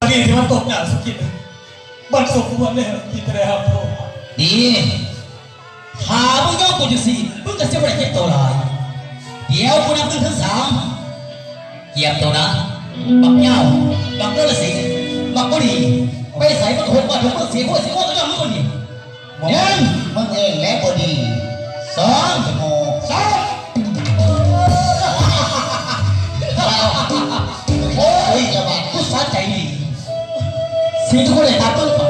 นนี้ที่มันตกหนาสุกินบัดสมควรเลยกินได้ครับพ่อดีหามึงย่อกูอยู่สิมึงก็เสียไปเจ็บตัวลายเดี๋ยวกูนับถึง3เกียบตัวนะบักเงาบักเกลือสิบักบุรีไปใส่บักหกบักถุงบักสีหัวสีหัวตัวย่อมึงคนนี้1มึงเองและพอดี2จมูกโอ้ยจะแบบกูสะใจดีสิ่งที่กูได้ทำต้นก่อน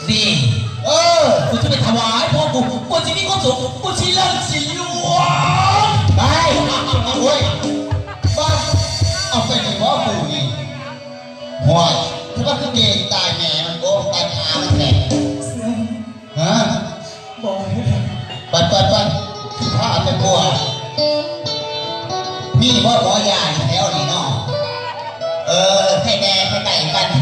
ดีกูจะไปถวายพ่อกูจะมีความสุขกูชิลังสิลวงไปโอ้ยบ้าเอาไปในบ่อปูนี่ห่วยถ้าว่าคือเกงตายแม่มันโกงตายขามันแตกฮะบอกให้ปัดที่ผ้าเป็นบัวมีว่าหมอยาแถวนี้เนาะให้แดงให้ไก่กันบัดน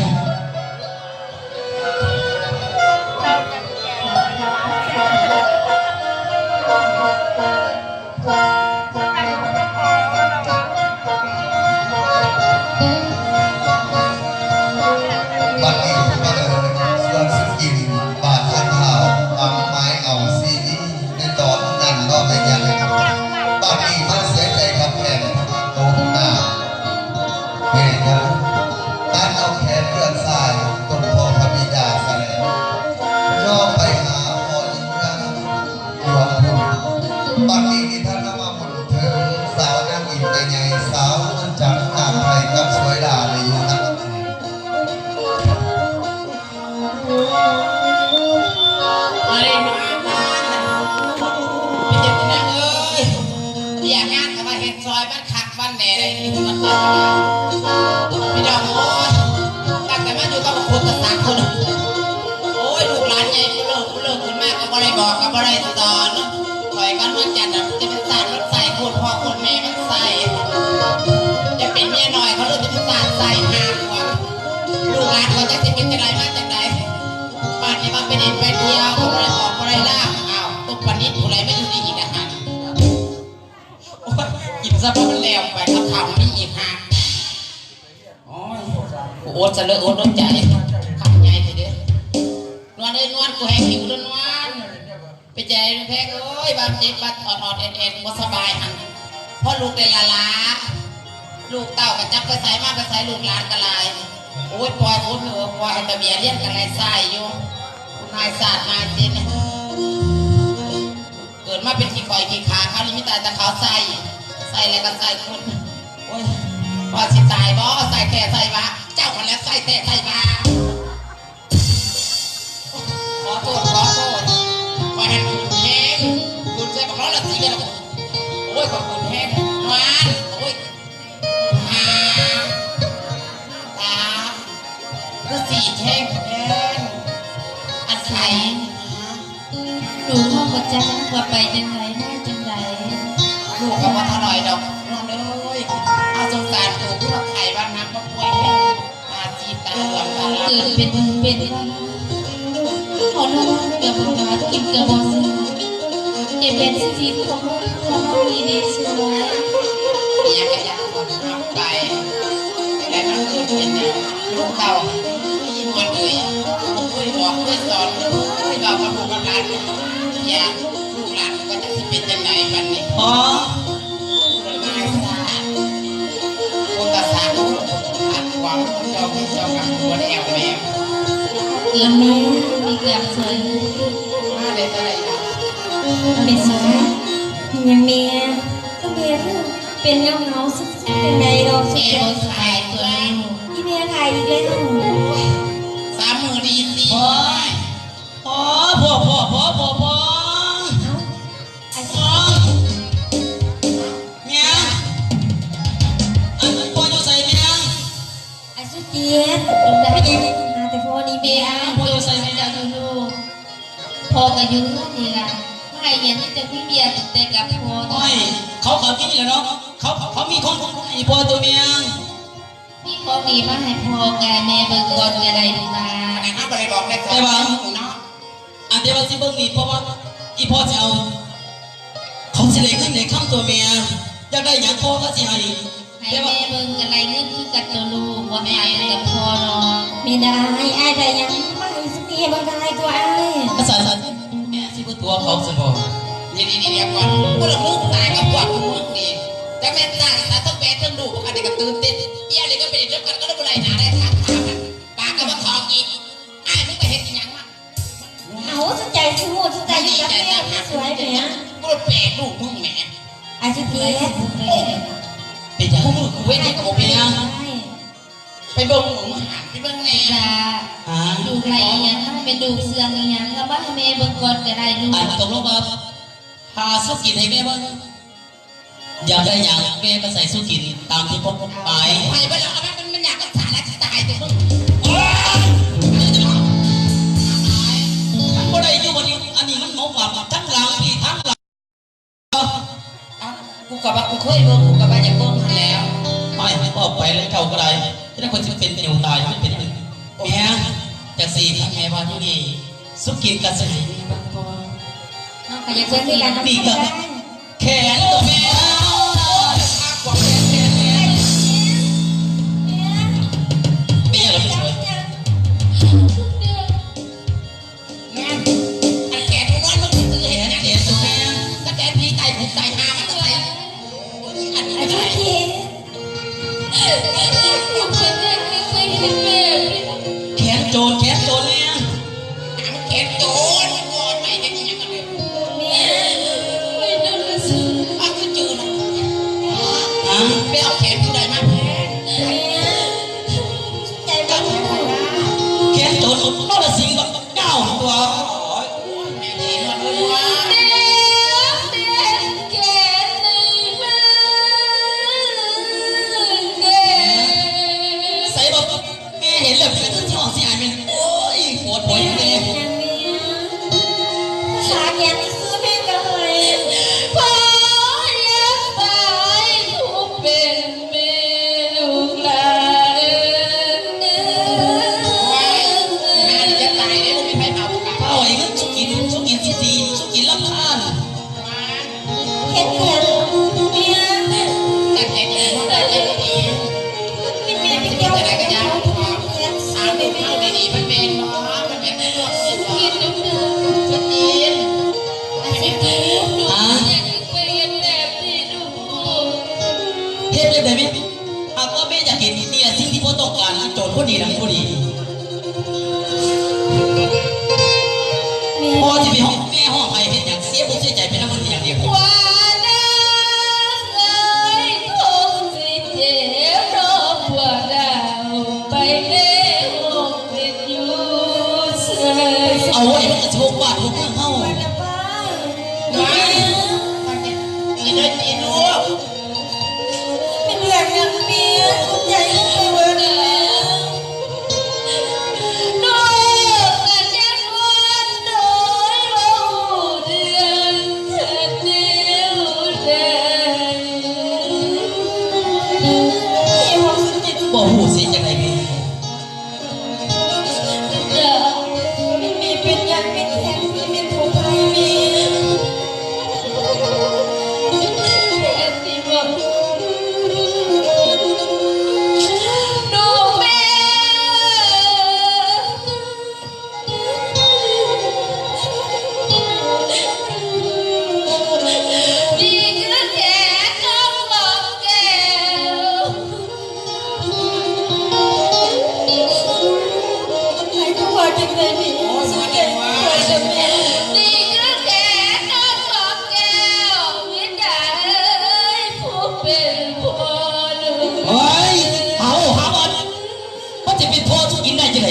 ี้มาเลยส่วนสุกินบาดทางเท้าบางไม้เอาซีดีในตอนนั้นก็ไม่ยังบัดนี้มันเสียใจกับแขนตรงหน้าเหตุนั้นการเอาแขนเลื่อนซ้ายต้นพ่อพระบิดาแสดงย่อไปหาพ่อยิ่งยังหลวงพุ่นบัดนี้ท่านนำมาบุญถึงสาวนางอินใหญ่สาวมันจับตามไปกับสวยดาในยุคนั้นอะไรมาพี่เจ็บนะอยากงานกับว่าเห็ดซอยบ้านขักบ้านแหน่อะไรนี่มันพี่ดอกโอ้ยตั้งแต่มาอยู่กับคนกับ3คนโอ้ยลูกหลานใหญ่เลิกขึ้นมากก็บ่ได้บอกก็บ่ได้สอนปล่อยกันวันจันทร์จะเป็นสารรถใส่คนพ่อคนแม่มันใส่จะเป็นเมียหน่อยเขาเลยจะเป็นสารใส่ห้ามว่าลูกหลานเขาจะเป็นอะไรมาจากไหนบ้านนี้มาเป็นเอ็นไปเที่ยวก็บ่ได้ออกบ่ได้ล่าอ้าวตุกวันนี้ผู้ใดไม่อยู่ดีอีกนะฮะโอ้ยกินซะเพราะมันแล้วไปเขาทำนี่อีกฮะโอ้ยกูโอ๊ตจะเลยโอ๊ตรถใจขับใหญ่ทีเดียวนวลเลยนวลกูแหงหิวแล้วนวลไปใจแพงเอ้ยบางเจ็บบัดอดเอ็นบ่สบายหันพ่อลูกได้ละลูกเต้ากับจับกระใสมากกระใสลูกหลานกระลายโอ้ยปล่อยโอ๊ตเถอะปล่อยให้ตะเบียเลี้ยงกันไรไส้อยู่นายศาสตร์นายจินเกิดมาเป็นขี้ข่อยขี้ขาเขานี่ไม่ตายแต่เขาใส่อะไรก็ใส่คุณโอ้ยว่าสิตายบ่ใส่แท้ใส่บ้าเจ้าคนแล้วใส่แท้ใส่บ้าขอโทษคอยให้คุณแห้งคุณใส่บอกแล้วละทีเดียวโอ้ยขอบคุณแห้งนวลโอ้ยหาตาก็สีแห้งอาศัยดูพ่อประจักษ์ว่าไปจังไรมาจังไรลูกก็ว่าอร่อยดอกนอนเลยเอาสงสารถูกที่เราไข่บ้านน้ำก็ป่วยแค่อาจีตาเหลืองตาลาเกิดเป็นวันเขาน้องเกือบหากินเกือบบอสเจ็บเป็นสิทธิ์ของน้องมีดีสวยมีอยากคนทำไปแต่มันเกิดเป็นลูกเต่ายินวันเลยคุยบอกคุยสอนคุยบอกกับลูกหลานอยากลูกหลานก็จะเป็นยังไงกันนี่อ๋อคนตาสาวหัดหวังเจ้ากับตัวแอวแมวเกือบแม่มีเกือบสวยมาได้เท่าไหร่ล่ะเป็นสวยยังเมียก็เมียเป็นเงาสุดเป็นไงเราสุดยอดขายตัวที่เมียขายอีกแล้ว30,000ดีสิพ่อเมียอันพ่ออยู่ใส่เมียไอ้สุดเจี๊ยบดูได้ยังมาแต่พ่อนี่เมียพ่ออยู่ใส่เมียพ่อก็อยู่นี่แหละไม่เย็นที่จะพี่เบียร์แต่กับพ่อโอ้ยเขากินอยู่แล้วเนาะเขามีคนไอ้พ่อตัวเมียพี่พ่อมีมาให้พ่อกับแม่เบิกก่อนก็ได้ดีมาแต่ถ้าไปบอกได้แต่ว่าอันเดียวสิเบิ่งนี่เพราะว่าอีพ่อจะเอาเขาสิเลยขึ้นในข้ามตัวเมียอยากได้อย่างพ่อก็สิให้ ให้แม่เบิ่งกันไรเงินคือกับตัวลูกว่าแม่กับพ่อเนาะ ไม่ได้ไอ้แต่ยังไม่สตีบางกายตัวไอ้ ภาษาแม่สิบ่ตัวเขาสมอง นี่เดี๋ยวก่อนกูละลูกตายกับพวกมึงนี่แต่แม่ตายแต่ต้องแปลทั้งลูกกันเด็กกับตื่นเต้นเอี้ยเลยก็เป็นเรื่องกันก็ได้บุไรหนาได้ทางทางปากกับมาทองอีกไอ้มึงไปเห็นยังมั้ง เอาสนใจสมุดสนใจอยู่กับแม่สวยเนี่ย กูแปลลูกมึงแหม ไอ้ชิเทีย เป็นอย่างกูเว้นให้กับผมเป็นยัง ไปเบิ่งหนูหันไปเบิ่งแน่ จ้า อ่า ดูไรอย่างถ้าเป็นดูเสืองอย่างก็บ้าให้แม่เบิ่งก่อนก็ได้ลูก อันตกลงมาพาสุกินให้แม่บ้างอยากได้อย่างแม่ก็ใส่สุกินตามที่พบหมาย ไปเบิ่งแล้วมันอยากกับสารและตายแต่มึง ก็ได้อยู่วันนี้อันนี้มันหมอหวานทั้งหลังพี่ทั้งหลัง กูกับว่ากูเคยเบิ่งกูกับว่าอยากเบิ่งแล้ว ไม่ออกไปแล้วเจ้าก็ได้ที่นั่นคนที่เป็นเหนียวตายไม่เป็นแม่จากสี่ทั้งแม่ว่าที่นี่สุกินกันสิ น้องก็อยาก เพื่ เบิ่ อน ง ที่ อี กั ก นต้องได้ แขนตัวแม่ไม่อยากเราไม่สวย แม่อันแกทุกวันมึงซื้อ แข เห็น น นะ แขนตัวแม่ ถ้าแกพี่ตายผมตายห้ามันอะไรอันนี้ ไอ้ ไม่ ชิ ได้ เทีย ลูกฉันยังไม่เคยเห็นแม่ แขนโจรแขนโจรเนี่ย มันแกโจรมันวอนใหม่ได้ยังไงกันเลย ไม่ต้องมาซื้อ อ้าวคือจืด ฮะ ไปเอาแขนผู้ใดมาแพ้ ใจบ้างไหม แขนโจรนรสิงห์กับเก้าตัว แม่ดีมาด้วยว่า เด็กแก่ในบ้านเด็ก ใส่บอกแม่เห็นแบบนี้ก็ชอบสิอ่านเป็นโอ้ยปวดหัวอย่างเดียว ขาแขนซื้อเพลงกันเลย พ่อยังตายผู้เป็นแม่ลูกหลาน งานจะตายได้ไม่ไปเอากับ เอาไอ้ก็สุกินสุกินสิดีสุกินลำคาญ เห็นเห็นเมีย แต่แกดีมากเลยดี มีเมียไปเที่ยวกันแล้วเห็น สามลูกเข้าดีมันเป็นมันเป็นเรื่องสุด กินน้ำเดือด จะดีน สิบลูกหนูยังเคยเห็นแบบนี้ดู เฮ็ดเลยเดวิดหากว่าแม่อยากเห็นเนี่ยสิ่งที่พ่อต้องการโจทย์พอดีนะพอดี เมีย พ่อจะไปห้องแม่ห้องใครเห็นอย่างเสียผมเสียใจเป็นน้ำมันอย่างเดียว ว่าน้ำเลยคงสิเจ็บเพราะปวดดาวไปเลี้ยงติดอยู่เสย เอาไอ้มันกระโชกวาดลูกเข้า นะป้า กินด้วยกินด้วย เป็นเรื่องยังเมียสนใจไปเวิร์ดแล้ว นอกกันยังวันน้อยว่าเดือนแค่เดียวได้ ที่ว่าสนใจทุก บ่หูเสียจากไหนพี่ ไม่มีเป็นยังเป็นแข็งไม่เป็นผู้ภัยมี แค่ที่บอกดูแม่ดีก็แค่น้องบอกแก้ว ใครก็ว่าจังเลยมีสนใจเกิดจะเมีย นี่ก็แค่น้องบอกแก้ววิญญาณเอ้ยผู้เป็นพ่อลูก เฮ้ยเอาหาบอลมันจะเป็นพ่อทุกยินได้จังไง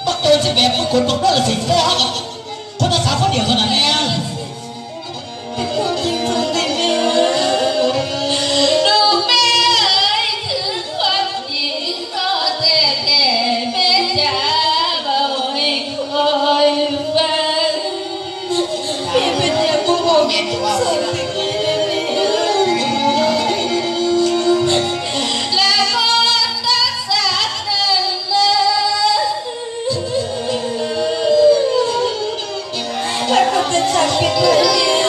บักโจรสิแบบบักคนบักนั่นละสิพ่อเขากับคนภาษาคนเดียวเท่านั้นเอง เป็นความจริงทางใจเมีย ดูแม่เอ้ยถึงความจริงรอแต่แม่จ๋าเบาให้คอยฟัง เมียเป็นยังกูบอกเมียทุกสิ่งที่มีในเมีย และก็ตักษานั่นเลย แล้วก็เป็นสักเป็นไทยเมีย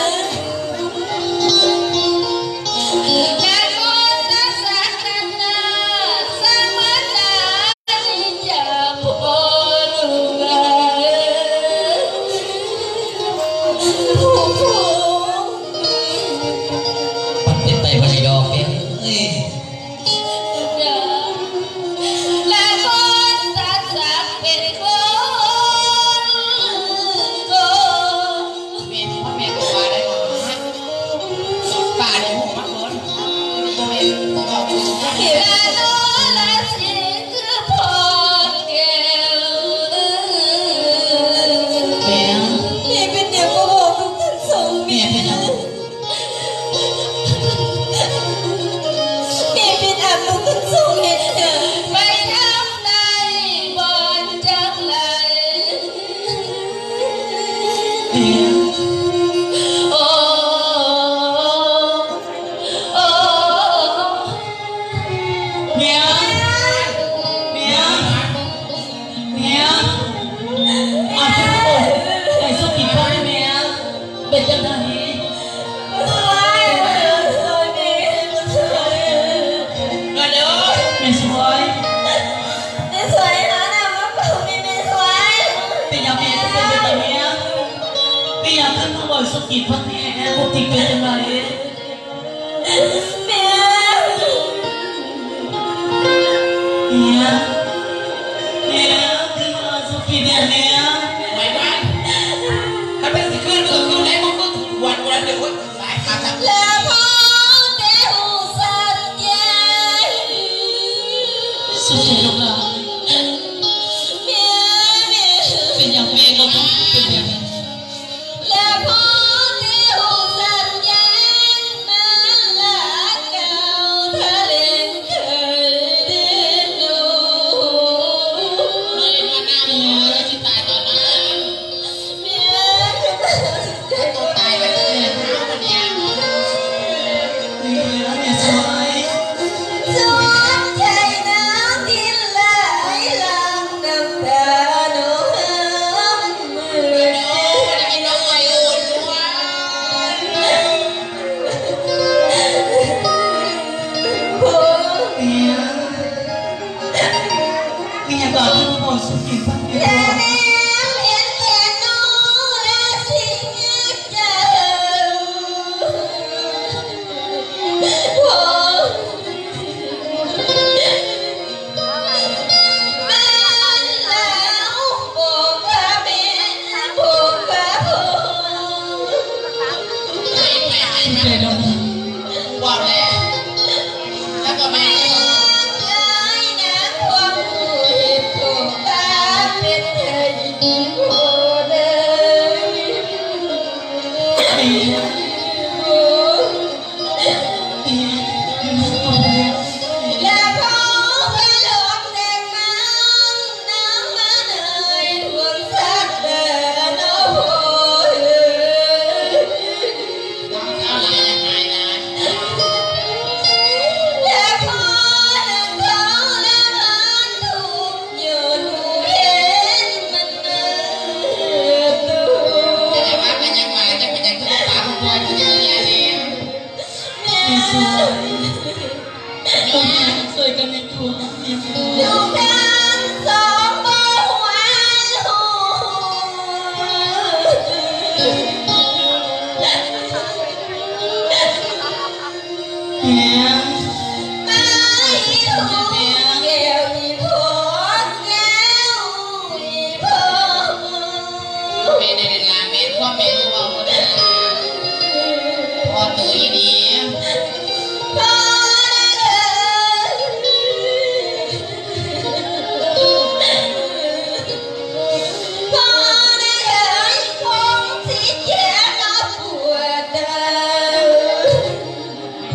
อยากขึ้นมาบอกสกิดพันแอร์บุกติเป็นยังไง แม่ เนี่ยขึ้นมาสกิดเนี่ย ไม่ไหวถ้าเป็นสิขึ้นก็ขึ้นแล้วมันก็วันวันเดียวหลายครั้งแล้ว แล้วพอแต่หูสัญญา สุดใจลูกหลาน แม่แม่ เป็นอย่างแม่ก็เป็นอย่างนั้น แล้วพอแต่หูสัญญานั้นละเก่าทะเลเคยเดินดู เลยมาหน้ามือแล้วที่ตายตอนนั้น แม่ ตัวตายไปเลยเท้าคนเนี้ย เนี่ยสวย จนใจน้ำดินไหลหลังน้ำตาหนูห้ำมือ ไม่ได้น้องไออุ่นด้วย โอ้ เนี่ยก็ขึ้นมาบอกสกิดพันแอ แม่ ร์ แม่เห็นแก่หนูและสิ่งเจ้าโอ้แม่แล้วบอกว่าแม่บอกว่าพ่อ ให้ไปให้ สุด มา ใจลูกหลาน บอกแล้วแล้วก็แม่ เอาอะไรยังไงนะ แต่ว่าเป็นยังไงจะเป็นยังไงตาของพ่ออยู่อย่างนี้เนี่ย เนี่ยสวยสวยกันในตัวเนี่ย เนี่ย เมนในลาเมนพ่อเมนรู้ว่าคนนั้นพ่อตัวอีดี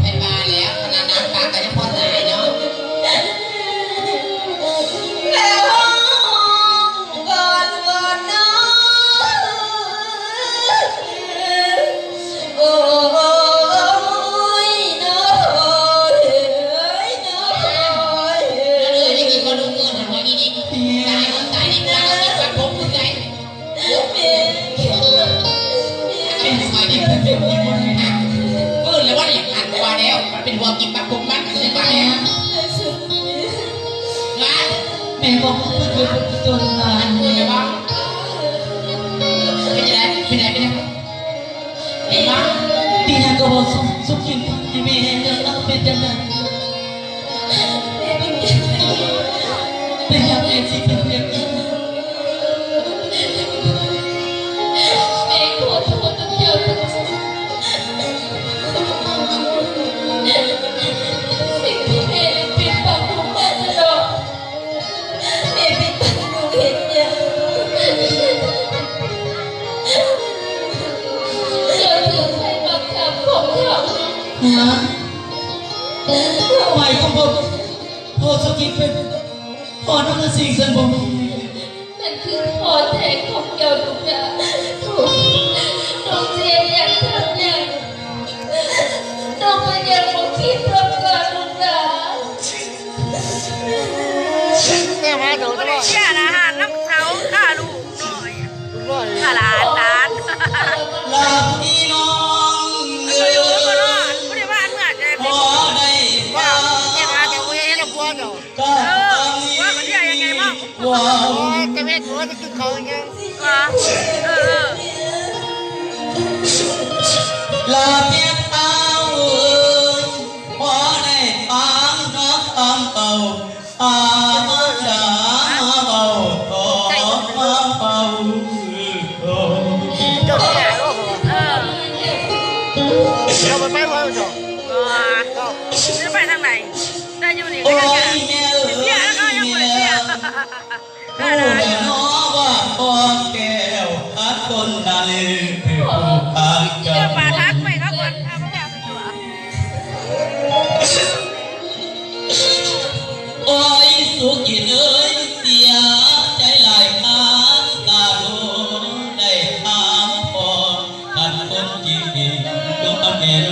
เป็นบ้าแล้วขนาดน้ำตาก็ยังพอตายเนาะ โอ้ยน้อยน้อย แล้วเลยได้กินก็ดูเงินหัวอีดีตายคนตายดีกว่าก็กินปลาพงคือไงเป็นยังไงเนี่ยเป็นยังไงเนี่ยปืนเลยว่าอย่างหันกว่าแล้วมันเป็นหัวกินปลาพงมากใช่ไหมนะ แม่บอกว่าเพื่อนเป็นตัวลาย เป็นไงบ้างเป็นยังไงเป็นยังไงเป็นยังไงเห็นไหม ปีนั้นก็บอกสุกินให้แม่จะรับเป็นยังไงเป็นอย่างไรสิเป็นอย่างไร แม่ขอโทษกับเจ้าทั้งสองสิ่งที่แม่ได้ปิดบังลูกมาตลอด แม่เป็นคนดูเห็นยัง เจ้าถือใช้บังคับของเขา ฮะไม่ก็บอกพอสุกินเป็นพอนั่นสิ่งสันบอก นั่นคือพอแทนของเจ้าทุกอย่างน้องเจียนอยากทำอย่างน้องมันยังบ่คิดรับการลูกหลาน ไม่ได้เชื่อนะฮะน้ำเขาข้าลูกหน่อยข้าหลาน ลาพี่น้องเอ๋ย ก็รอดไม่ได้ว่าเมื่อจะ พอได้ฟั ว่าง เจ้าจะเวรบัวเจ้า ก็ว่ามันยังไงบ้างว้าว จะเวรบัวจะกินเขาอย่างเงี้ยเออ ลาเพียงเท้าพอได้ฟังน้องคำเป่ามาจ๋ามาเบามาเบา เจ้าแก่ก็พอเจ้าไปไม่พอเจ้าจะไปทางไหนได้อยู่นี่ โอ้ ก็ ย แก่ แม่เอ้ย เสียแล้วก็ยัง แม่ ไม่ได้เสีย ผู้ใดน้อว่าพ่อแก้วพัดคนนาลีพัดกั เจ้าน ป่าทักไปครับคนทำแก่ตัว โอ้ยสุกินเอ้ยเสียใจหลายครั้งกาโดได้ถามพ่อกันคนจริงก็แม่โน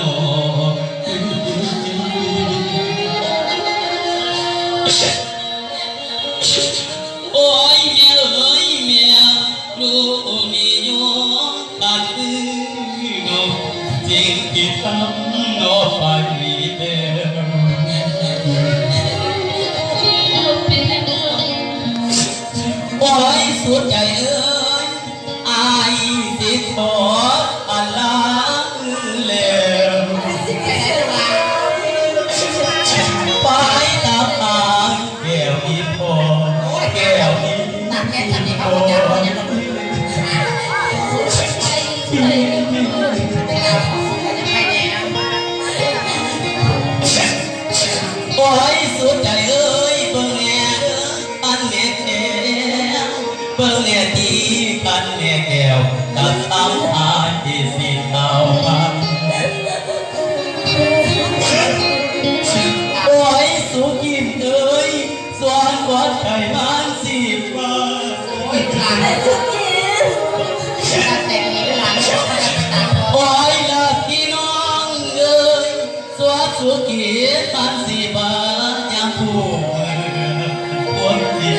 โอ้ยแม่เอ้ยแม่ลูกนี่โยตัดคือจริงที่ทำโนไปเดิม โอ้ยสุดใจเอ้ยอายสิขออัลลาแล้วไปตามทางแก้วอีพอแก้วอี ตัดแค่ตัดนี่เขาจะเอาอย่างนั้นไปแน่ โอ้ยสุดใจเอ้ยเบิ่งแน่เด้ออันแน่แก้วเบิ่งแน่ที่คันแน่แก้วตัดตามทางที่สิเอามาโอ้ยสุกินเอ้ยสวนวัดไก่มันสิฟ้า โอ้ยหลานตัดแต่งนี้หลานตัด โอ้ยละพี่น้องเอ้ยสวนสุกินมันสิฟ้ายามผู้คนที่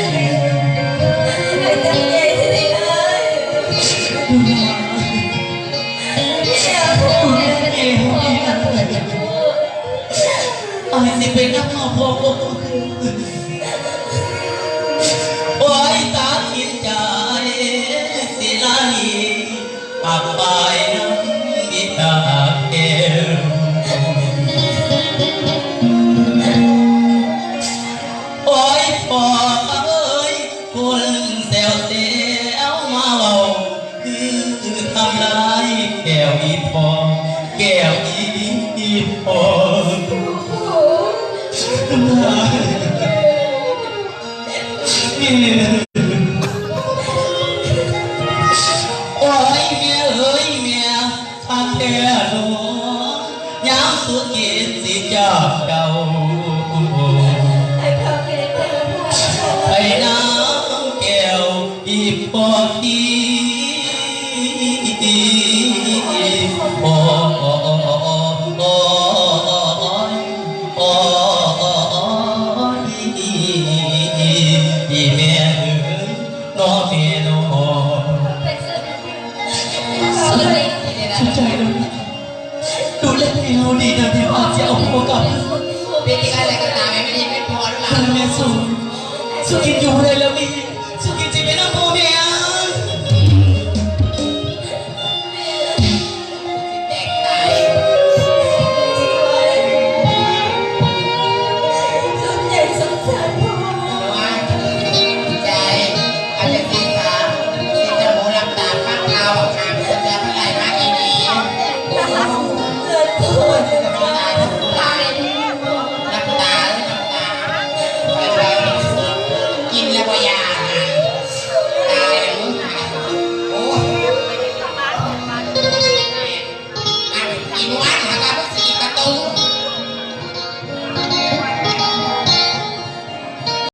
ไอ้สิเป็นนักข่าวพอโอ้ยตาคิดใจสิลานีปากไปน้ำกิตาเอวโอ้ยพอเอ้ยคนเซลเซลมาเบาคือทำลายแก้วอีพอแก้วอีพอ โอ้ยแม่เอ้ยแม่ทางแก่หลวงยามสุกินสิจากเก่าไปน้ำแก้วอีพอทีโอ้โอ้โอ้โอ้โอ้โอ้อีแม่เอ้ยน้อแม่น้อ สุดใจเลยดูแลให้เราดีนะเดี๋ยวอาจจะเอาพวกกลับ เป็นอะไรก็ตามไม่ได้ไม่พอหรือเปล่า ทางแม่สุกินอยู่เลยแล้วมีสุกินจะไม่ต้องโมเมีย